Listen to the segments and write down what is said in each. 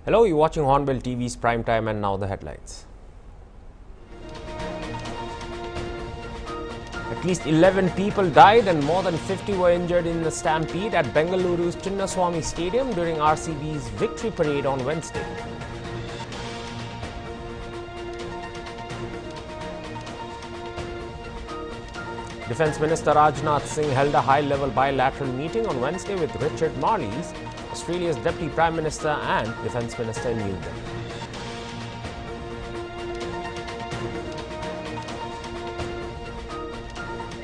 Hello, you're watching Hornbill TV's Prime Time, and now the headlines. At least 11 people died and more than 50 were injured in the stampede at Bengaluru's Chinnaswamy Stadium during RCB's victory parade on Wednesday. Defence Minister Rajnath Singh held a high-level bilateral meeting on Wednesday with Richard Marles, Australia's Deputy Prime Minister and Defence Minister in New Delhi.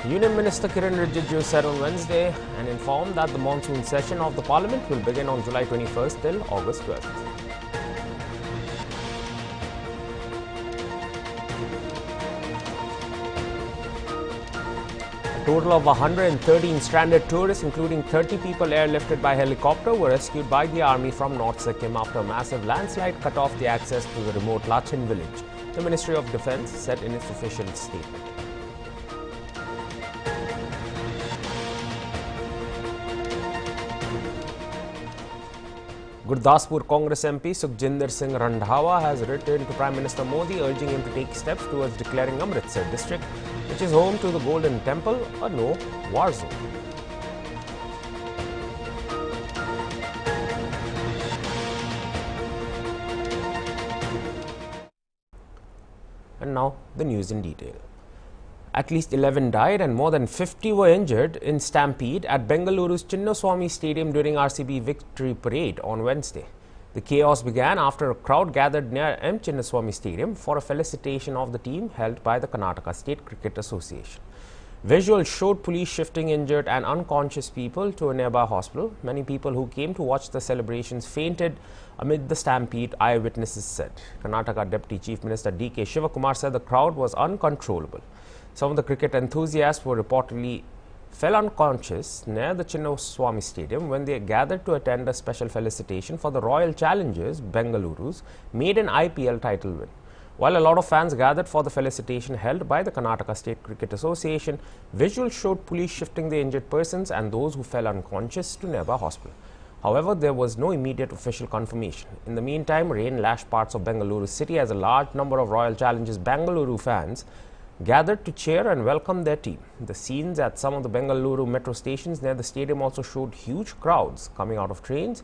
Union Minister Kiran Rijiju said on Wednesday and informed that the monsoon session of the Parliament will begin on July 21st till August 12th. A total of 113 stranded tourists, including 30 people airlifted by helicopter, were rescued by the army from North Sikkim after a massive landslide cut off the access to the remote Lachin village, the Ministry of Defence said in its official statement. Gurdaspur Congress MP Sukhjinder Singh Randhawa has written to Prime Minister Modi urging him to take steps towards declaring Amritsar district, which is home to the Golden Temple, a no-war zone. And now the news in detail. At least 11 died and more than 50 were injured in stampede at Bengaluru's Chinnaswamy Stadium during RCB victory parade on Wednesday. The chaos began after a crowd gathered near M. Chinnaswamy Stadium for a felicitation of the team held by the Karnataka State Cricket Association. Visuals showed police shifting injured and unconscious people to a nearby hospital. Many people who came to watch the celebrations fainted amid the stampede, eyewitnesses said. Karnataka Deputy Chief Minister D.K. Shivakumar said the crowd was uncontrollable. Some of the cricket enthusiasts were reportedly fell unconscious near the Chinnaswamy Stadium when they gathered to attend a special felicitation for the Royal Challengers Bengaluru's maiden IPL title win. While a lot of fans gathered for the felicitation held by the Karnataka State Cricket Association, visuals showed police shifting the injured persons and those who fell unconscious to nearby hospital. However, there was no immediate official confirmation. In the meantime, rain lashed parts of Bengaluru city as a large number of Royal Challengers Bengaluru fans gathered to cheer and welcome their team. The scenes at some of the Bengaluru metro stations near the stadium also showed huge crowds coming out of trains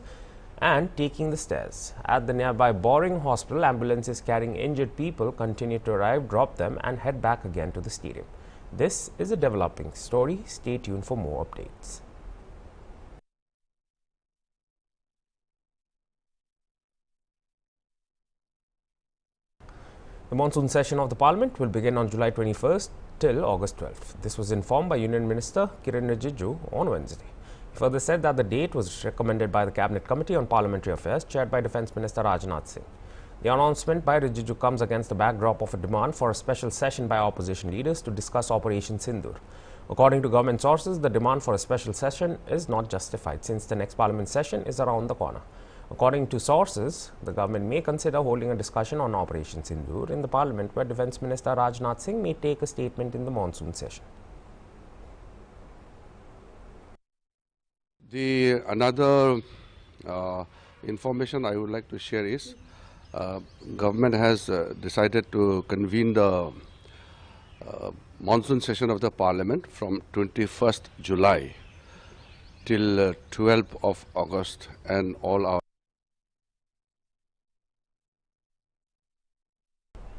and taking the stairs. At the nearby Boring Hospital, ambulances carrying injured people continued to arrive, drop them and head back again to the stadium. This is a developing story. Stay tuned for more updates. The monsoon session of the Parliament will begin on July 21st till August 12th. This was informed by Union Minister Kiran Rijiju on Wednesday. He further said that the date was recommended by the Cabinet Committee on Parliamentary Affairs chaired by Defence Minister Rajnath Singh. The announcement by Rijiju comes against the backdrop of a demand for a special session by opposition leaders to discuss Operation Sindoor. According to government sources, the demand for a special session is not justified since the next Parliament session is around the corner. According to sources, the government may consider holding a discussion on Operation Sindoor in the Parliament, where Defence Minister Rajnath Singh may take a statement in the monsoon session. Another information I would like to share is government has decided to convene the monsoon session of the Parliament from 21st July till 12th of August, and all our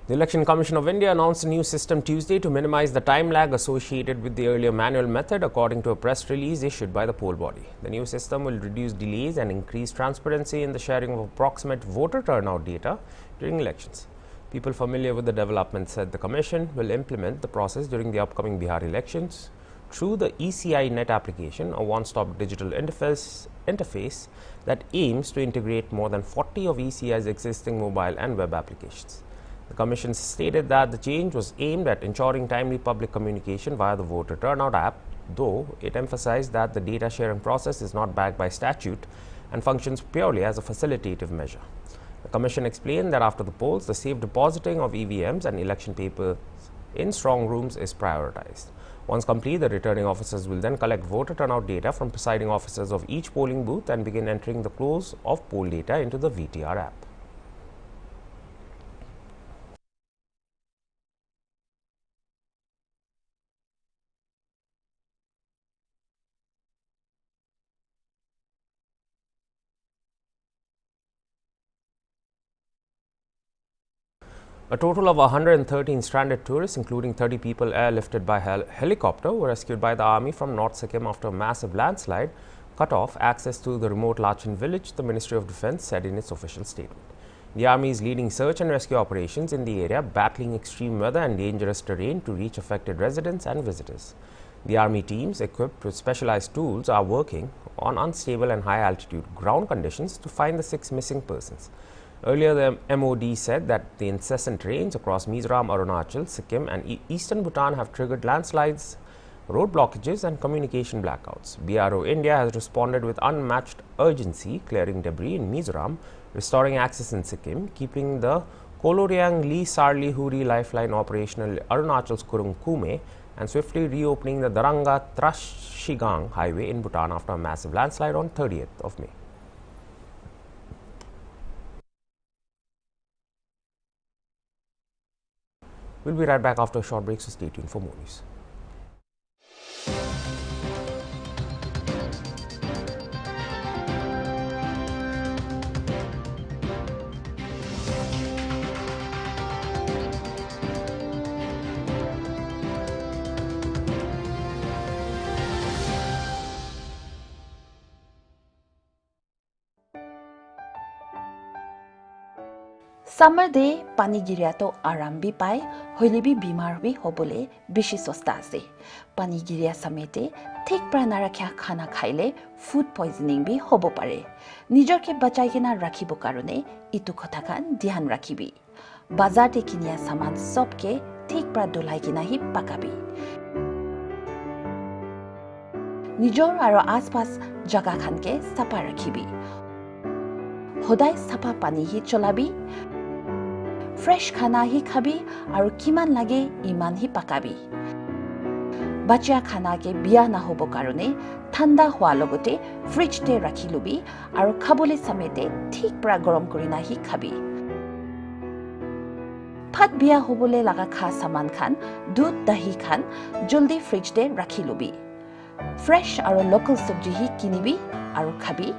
The Election Commission of India announced a new system Tuesday to minimize the time lag associated with the earlier manual method, according to a press release issued by the poll body. The new system will reduce delays and increase transparency in the sharing of approximate voter turnout data during elections. People familiar with the development said the Commission will implement the process during the upcoming Bihar elections through the ECI Net application, a one-stop digital interface that aims to integrate more than 40 of ECI's existing mobile and web applications. The Commission stated that the change was aimed at ensuring timely public communication via the voter turnout app, though it emphasized that the data sharing process is not backed by statute and functions purely as a facilitative measure. The Commission explained that after the polls, the safe depositing of EVMs and election papers in strong rooms is prioritized. Once complete, the returning officers will then collect voter turnout data from presiding officers of each polling booth and begin entering the close of poll data into the VTR app. A total of 113 stranded tourists, including 30 people airlifted by helicopter, were rescued by the army from North Sikkim after a massive landslide cut off access to the remote Lachin village, the Ministry of Defence said in its official statement. The army is leading search and rescue operations in the area, battling extreme weather and dangerous terrain to reach affected residents and visitors. The army teams, equipped with specialized tools, are working on unstable and high altitude ground conditions to find the 6 missing persons. Earlier, the MOD said that the incessant rains across Mizoram, Arunachal, Sikkim and eastern Bhutan have triggered landslides, road blockages and communication blackouts. BRO India has responded with unmatched urgency, clearing debris in Mizoram, restoring access in Sikkim, keeping the Koloriang-Lee Sarli-Huri lifeline operational Arunachal's Kurung Kume, and swiftly reopening the Daranga-Trashigang highway in Bhutan after a massive landslide on 30th of May. We'll be right back after a short break, so stay tuned for more news. Summer day pani giria to aram bhi pai hoile bhi bimar bhi hobole beshi sosta ase pani giria samete thik pra narakha khana khaile food poisoning bhi hobo pare nijor ke bachai kena rakhibo karone itu kotha kan dhyan rakhibi bazar te kinia saman sob ke thik pra dolai kena hi pakabi nijor aro aspas jaga khan ke sapa rakhibi hodai sapa pani hi cholabi fresh khana hi khabi aru kiman lage iman hi pakabi bachya khana ke biya na hobo karone thanda hwa logote fridge te rakhilubi aru khabole samete thik pra gorom korina hi khabi phat biya hobole laga kha saman khan dudh dahi khan jaldi fridge te rakhilubi fresh aru local sabji hi kinibi aru khabi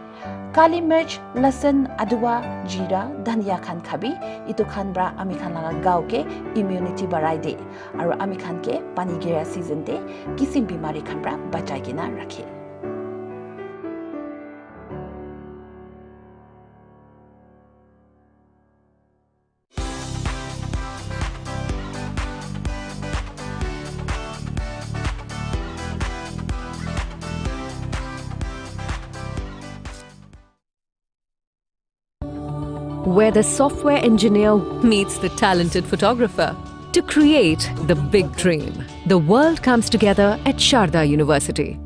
Kali mirch, lasan, aduwa, jira, dhania khan khabi, itu khan bra ami khan laga gao ke immunity barai de, aru ami khan ke pani gira season de kisim bimari khan bra bachai kena rakhe. Where the software engineer meets the talented photographer to create the big dream. The world comes together at Sharda University.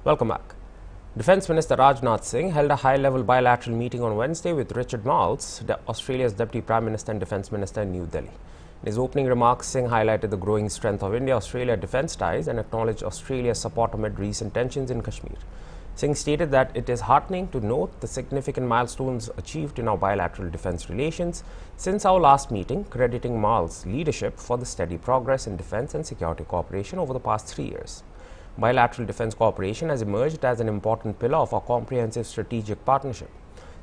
Welcome back. Defence Minister Rajnath Singh held a high-level bilateral meeting on Wednesday with Richard Marles, Australia's Deputy Prime Minister and Defence Minister in New Delhi. In his opening remarks, Singh highlighted the growing strength of India-Australia defence ties and acknowledged Australia's support amid recent tensions in Kashmir. Singh stated that it is heartening to note the significant milestones achieved in our bilateral defence relations since our last meeting, crediting Marles' leadership for the steady progress in defence and security cooperation over the past 3 years. Bilateral defence cooperation has emerged as an important pillar of our comprehensive strategic partnership.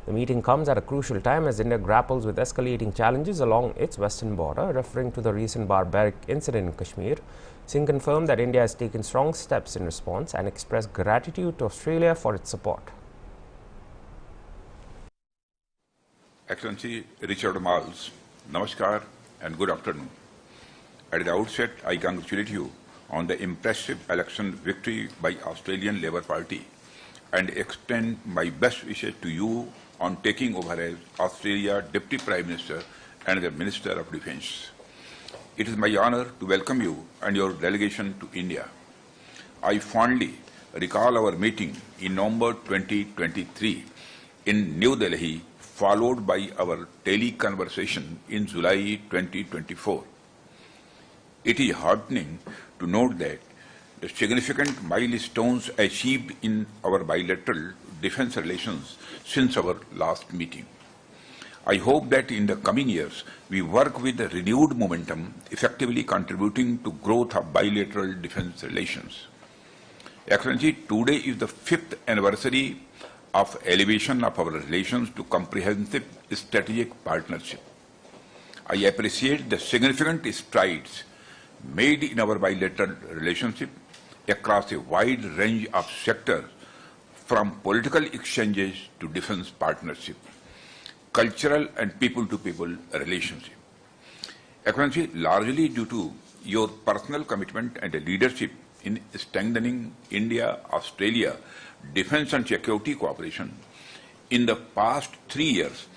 The meeting comes at a crucial time as India grapples with escalating challenges along its western border. Referring to the recent barbaric incident in Kashmir, Singh confirmed that India has taken strong steps in response and expressed gratitude to Australia for its support. Excellency Richard Marles, Namaskar and good afternoon. At the outset, I congratulate you on the impressive election victory by Australian Labour Party and extend my best wishes to you on taking over as Australia Deputy Prime Minister and the Minister of Defence. It is my honour to welcome you and your delegation to India. I fondly recall our meeting in November 2023 in New Delhi, followed by our tele-conversation in July 2024. It is heartening to note that the significant milestones achieved in our bilateral defense relations since our last meeting. I hope that in the coming years, we work with a renewed momentum, effectively contributing to growth of bilateral defense relations. Excellency, today is the 5th anniversary of elevation of our relations to comprehensive strategic partnership. I appreciate the significant strides made in our bilateral relationship across a wide range of sectors, from political exchanges to defense partnership, cultural and people-to-people relationship. Excellency, largely due to your personal commitment and leadership in strengthening India-Australia defense and security cooperation, in the past 3 years,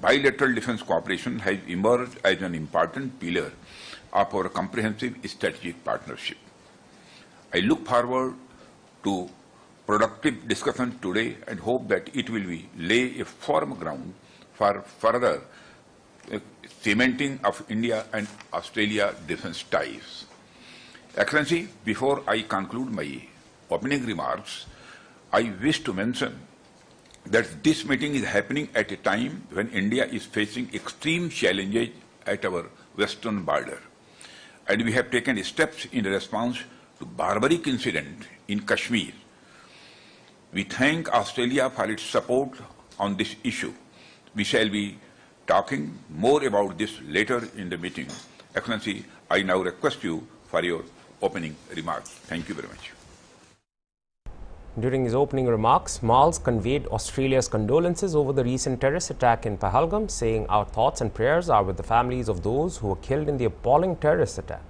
bilateral defense cooperation has emerged as an important pillar of our comprehensive strategic partnership. I look forward to productive discussion today and hope that it will lay a firm ground for further cementing of India and Australia defense ties. Excellency, before I conclude my opening remarks, I wish to mention that this meeting is happening at a time when India is facing extreme challenges at our western border, and we have taken steps in response to barbaric incident in Kashmir. We thank Australia for its support on this issue. We shall be talking more about this later in the meeting. Excellency, I now request you for your opening remarks. Thank you very much. During his opening remarks, Miles conveyed Australia's condolences over the recent terrorist attack in Pahalgam, saying, "Our thoughts and prayers are with the families of those who were killed in the appalling terrorist attack.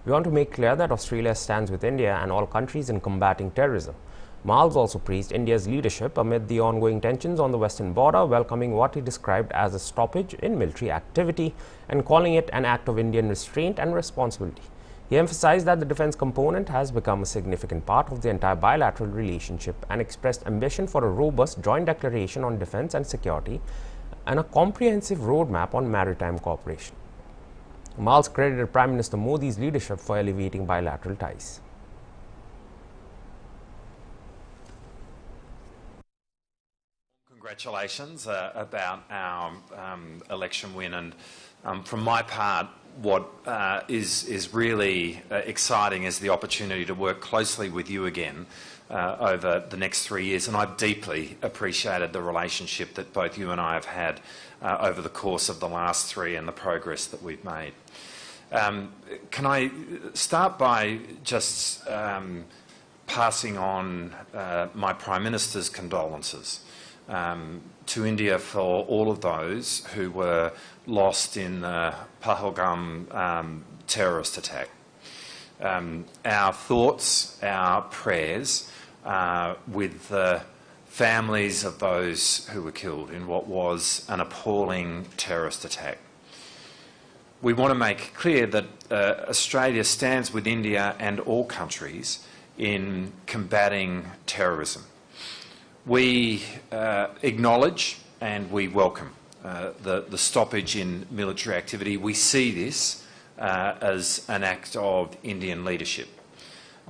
We want to make clear that Australia stands with India and all countries in combating terrorism." Miles also praised India's leadership amid the ongoing tensions on the western border, welcoming what he described as a stoppage in military activity and calling it an act of Indian restraint and responsibility. He emphasized that the defense component has become a significant part of the entire bilateral relationship and expressed ambition for a robust joint declaration on defense and security and a comprehensive roadmap on maritime cooperation. Miles credited Prime Minister Modi's leadership for elevating bilateral ties. Congratulations about our election win, and from my part, what is really exciting is the opportunity to work closely with you again over the next 3 years, and I've deeply appreciated the relationship that both you and I have had over the course of the last 3 and the progress that we've made. Can I start by just passing on my Prime Minister's condolences to India for all of those who were lost in the Pahalgam terrorist attack. Our thoughts, our prayers with the families of those who were killed in what was an appalling terrorist attack. We want to make clear that Australia stands with India and all countries in combating terrorism. We acknowledge and we welcome the stoppage in military activity. We see this as an act of Indian leadership.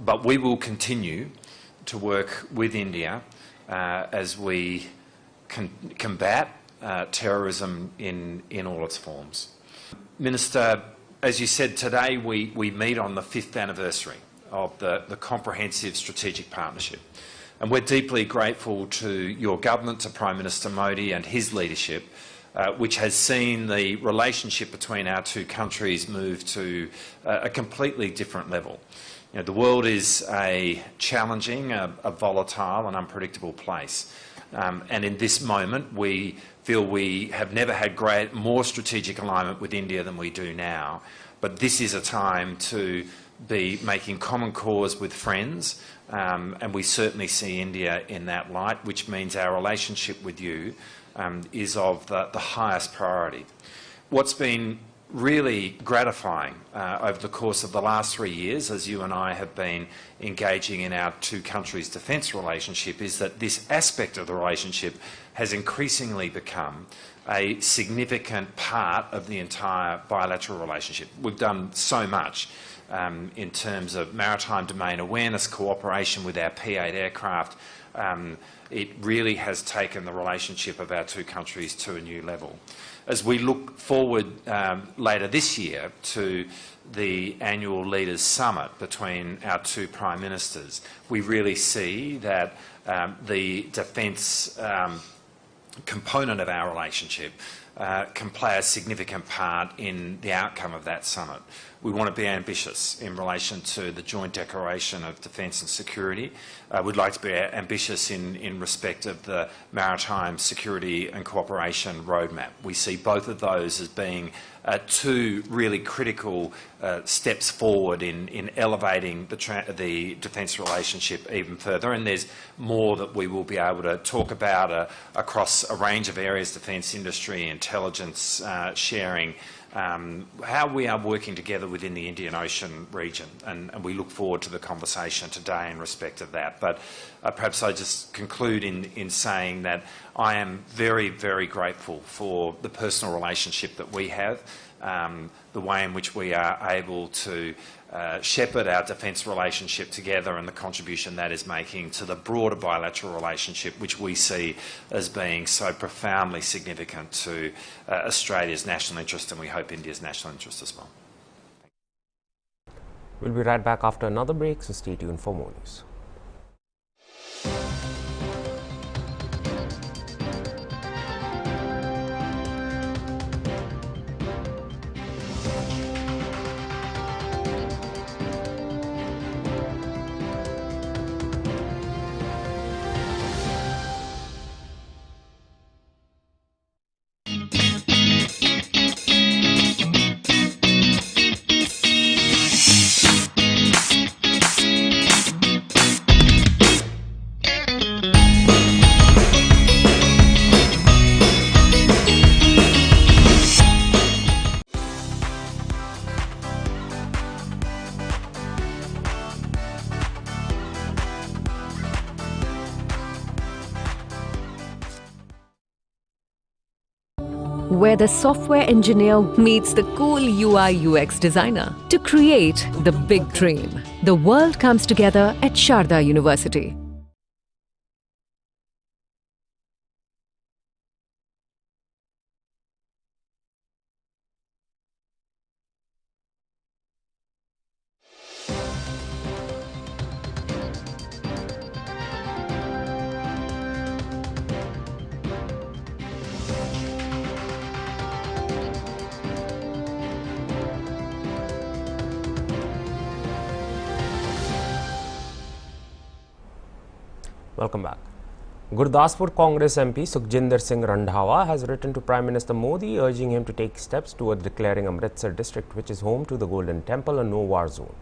But we will continue to work with India as we combat terrorism in all its forms. Minister, as you said, today we meet on the 5th anniversary of the comprehensive strategic partnership. And we're deeply grateful to your government, to Prime Minister Modi and his leadership, which has seen the relationship between our two countries move to a completely different level. You know, the world is a challenging, a volatile and unpredictable place. And in this moment, we feel we have never had more strategic alignment with India than we do now. But this is a time to be making common cause with friends, and we certainly see India in that light, which means our relationship with you is of the highest priority. What's been really gratifying over the course of the last 3 years, as you and I have been engaging in our two countries' defence relationship, is that this aspect of the relationship has increasingly become a significant part of the entire bilateral relationship. We've done so much in terms of maritime domain awareness, cooperation with our P-8 aircraft. It really has taken the relationship of our two countries to a new level. As we look forward later this year to the annual Leaders Summit between our two Prime Ministers, we really see that the defence component of our relationship can play a significant part in the outcome of that summit. We want to be ambitious in relation to the Joint Declaration of Defence and Security. We'd like to be ambitious in respect of the Maritime Security and Cooperation Roadmap. We see both of those as being two really critical steps forward in elevating the defence relationship even further, and there's more that we will be able to talk about across a range of areas: defence industry, intelligence sharing, how we are working together within the Indian Ocean region, and we look forward to the conversation today in respect of that. But perhaps I just conclude in saying that I am very, very grateful for the personal relationship that we have, the way in which we are able to shepherd our defence relationship together, and the contribution that is making to the broader bilateral relationship, which we see as being so profoundly significant to Australia's national interest, and we hope India's national interest as well. We'll be right back after another break, so stay tuned for more news. Where the software engineer meets the cool UI UX designer to create the big dream. The world comes together at Sharda University. Welcome back. Gurdaspur Congress MP Sukhjinder Singh Randhawa has written to Prime Minister Modi urging him to take steps towards declaring Amritsar district, which is home to the Golden Temple, a no-war zone.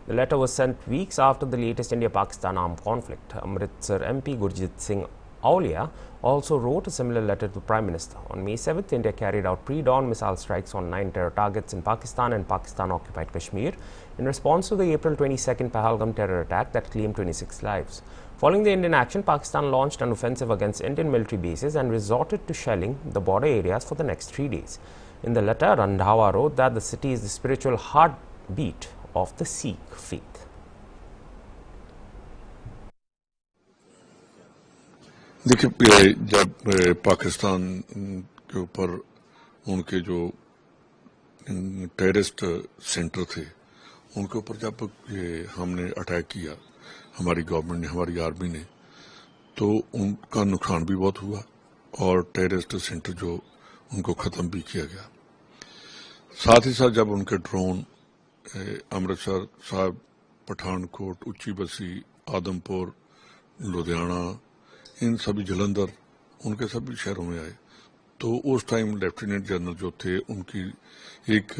The letter was sent weeks after the latest India-Pakistan armed conflict. Amritsar MP Gurjit Singh Aulia also wrote a similar letter to the Prime Minister. On May 7th, India carried out pre-dawn missile strikes on 9 terror targets in Pakistan and Pakistan-occupied Kashmir in response to the April 22nd Pahalgam terror attack that claimed 26 lives. Following the Indian action, Pakistan launched an offensive against Indian military bases and resorted to shelling the border areas for the next 3 days. In the letter, Randhawa wrote that the city is the spiritual heartbeat of the Sikh faith. देखिए, जब पाकिस्तान के ऊपर उनके जो terrorist centre थे, उनके ऊपर जब हमने अटैक किया, हमारी गवर्नमेंट ने, हमारी आर्मी ने, तो उनका नुकसान भी बहुत हुआ और टेररिस्ट सेंटर जो उनको ख़त्म भी किया गया। साथ ही साथ जब उनके ड्रोन अमृतसर साहब, पठानकोट, उच्ची बसी, आदमपुर, लुधियाना, इन सभी जलंधर, उनके सभी शहरों में आए, तो उस टाइम लेफ्टिनेंट जनरल जो थे, उनकी एक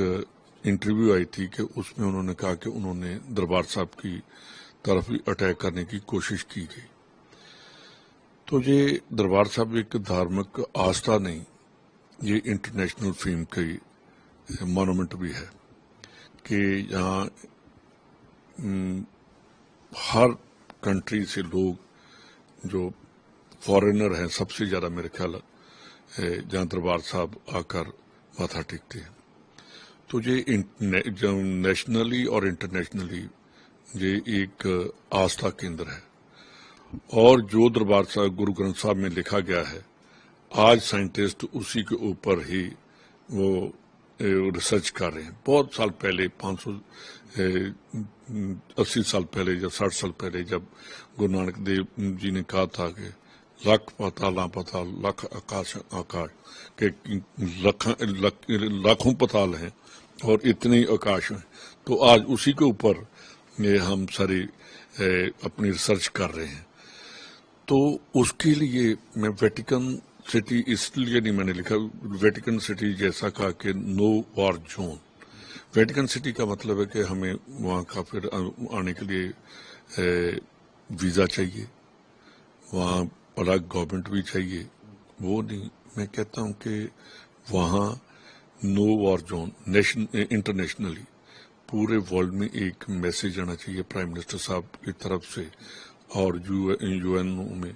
इंटरव्यू आई थी कि उसमें उन्होंने कहा कि उन्होंने दरबार साहब की तरफ भी अटैक करने की कोशिश की गई। तो ये दरबार साहब एक धार्मिक आस्था नहीं, ये इंटरनेशनल फेम की मॉन्यूमेंट भी है कि यहाँ हर कंट्री से लोग जो फॉरेनर हैं, सबसे ज़्यादा मेरे ख्याल जहाँ दरबार साहब आकर माथा टेकते हैं। تو یہ نیشنلی اور انٹرنیشنلی یہ ایک آستھا کیندر ہے، اور جو دربار صاحب گرو گرنتھ صاحب میں لکھا گیا ہے آج سائنٹسٹ اسی کے اوپر ہی وہ ریسرچ کر رہے ہیں. بہت سال پہلے 580 سال پہلے یا 60 سال پہلے جب گرو نانک دیو جی نے کہا تھا کہ لکھ پتالاں پتال لکھ آکاش آکاش، کہ لاکھوں پتال ہیں اور اتنے آکاش ہیں، تو آج اسی کے اوپر ہم ساری اپنی ریسرچ کر رہے ہیں. تو اس کے لیے میں ویٹیکن سٹی اس لیے نہیں میں نے لکھا، ویٹیکن سٹی جیسا کہا کہ نو وار زون. ویٹیکن سٹی کا مطلب ہے کہ ہمیں وہاں کا پھر آنے کے لیے ویزا چاہیے، وہاں الگ گورنمنٹ بھی چاہیے. وہ نہیں، میں کہتا ہوں کہ وہاں نو وار زون انٹرنیشنلی پورے ورلڈ میں ایک میسج آنا چاہیے پرائم منسٹر صاحب کی طرف سے اور یو این او میں،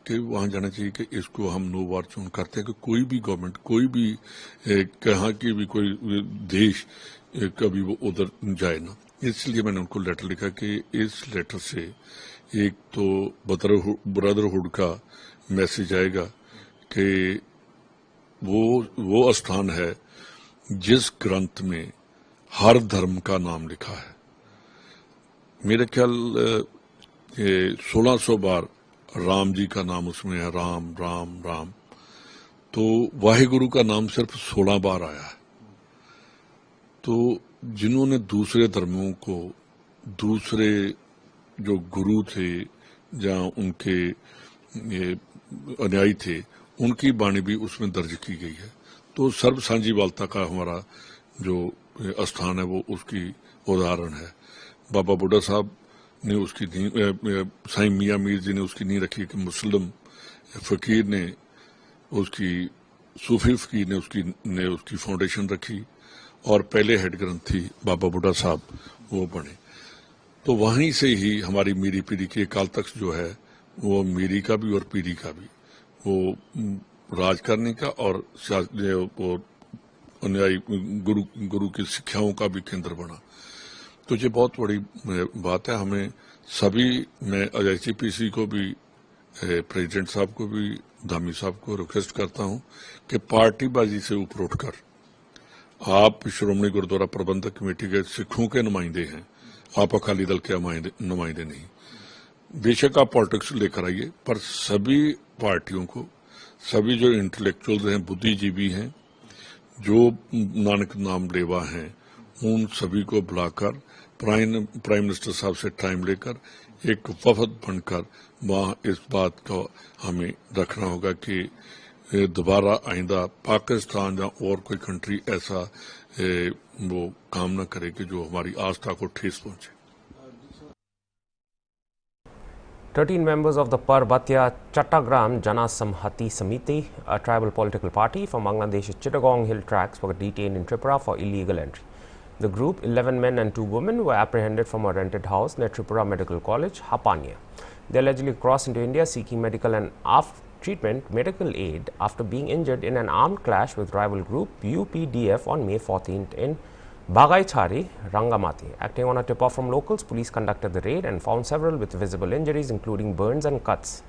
کہ وہاں جانا چاہیے کہ اس کو ہم نو وار زون کرتے ہیں، کہ کوئی بھی گورنمنٹ، کوئی بھی کہاں کی بھی کوئی دیش کبھی وہ ادھر جائے نا. اس لیے میں نے ان کو لیٹر لکھا کہ اس لیٹر سے ایک تو بردرہڈ کا میسج آئے گا کہ وہ استھان ہے جس گرنتھ میں ہر دھرم کا نام لکھا ہے. میرے خیال 1600 بار رام جی کا نام اس میں ہے، رام رام رام. تو واحد گرو کا نام صرف 16 بار آیا ہے. تو جنہوں نے دوسرے دھرموں کو، دوسرے جو گرو تھے یا ان کے انیائی تھے، ان کی بانی بھی اس میں درج کی گئی ہے. تو سرب سانجی والتا کا ہمارا جو استھان ہے وہ اس کی اداہرن ہے. بابا بڈھا صاحب نے اس کی سائیں میاں میر جی نے اس کی نیند رکھی، کہ مسلم فقیر نے اس کی، صوفی فقیر نے اس کی فاؤنڈیشن رکھی، اور پہلے ہیڈ گرنتھی بابا بڈھا صاحب وہ بنے. تو وہیں سے ہی ہماری میری پیری کے اکال تخت جو ہے وہ میری کا بھی اور پیری کا بھی، وہ راج کرنے کا اور انیائی گرو کی سکھیاؤں کا بھی کیندر بنا. تو یہ بہت بڑی بات ہے. ہمیں سبھی، میں ایس جی پی سی کو بھی، پریزیڈنٹ صاحب کو بھی، دھامی صاحب کو ریکویسٹ کرتا ہوں کہ پارٹی بازی سے اوپر اٹھ کر آپ شرومنی گردوارا پربندھک کمیٹی کے سکھوں کے نمائندے ہیں، آپ اکالی دل کے نمائندے نہیں. بے شک آپ پالیٹکس لے کر آئیے، پر سبھی پارٹیوں کو، سبھی جو انٹلیکچوئل ہیں، بدھی جیوی ہیں، جو نانک نام لیوا ہیں، ان سبھی کو بلا کر پرائم منسٹر صاحب سے ٹائم لے کر ایک وفد بن کر وہاں اس بات کو ہمیں رکھنا ہوگا کہ دوبارہ آئندہ پاکستان یا اور کوئی کنٹری ایسا وہ کام نہ کرے کہ جو ہماری آستھا کو ٹھیس پہنچے. 13 members of the Parbatya Chattagram Jana Samhati Samiti, a tribal political party from Bangladesh's Chittagong Hill Tracts, were detained in Tripura for illegal entry. The group, 11 men and 2 women, were apprehended from a rented house near Tripura Medical College, Hapania. They allegedly crossed into India seeking medical aid after being injured in an armed clash with rival group UPDF on May 14th in Bagaichari, Rangamati. Acting on a tip-off from locals, police conducted the raid and found several with visible injuries, including burns and cuts.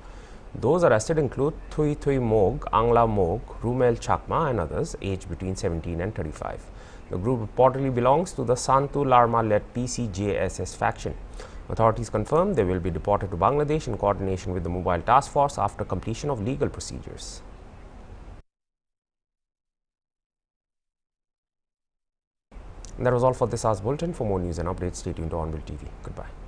Those arrested include Thui Thui Mog, Angla Mog, Rumel Chakma and others aged between 17 and 35. The group reportedly belongs to the Santu Larma-led PCJSS faction. Authorities confirmed they will be deported to Bangladesh in coordination with the Mobile Task Force after completion of legal procedures. And that was all for this hour's bulletin. For more news and updates, stay tuned to HornbillTV. Goodbye.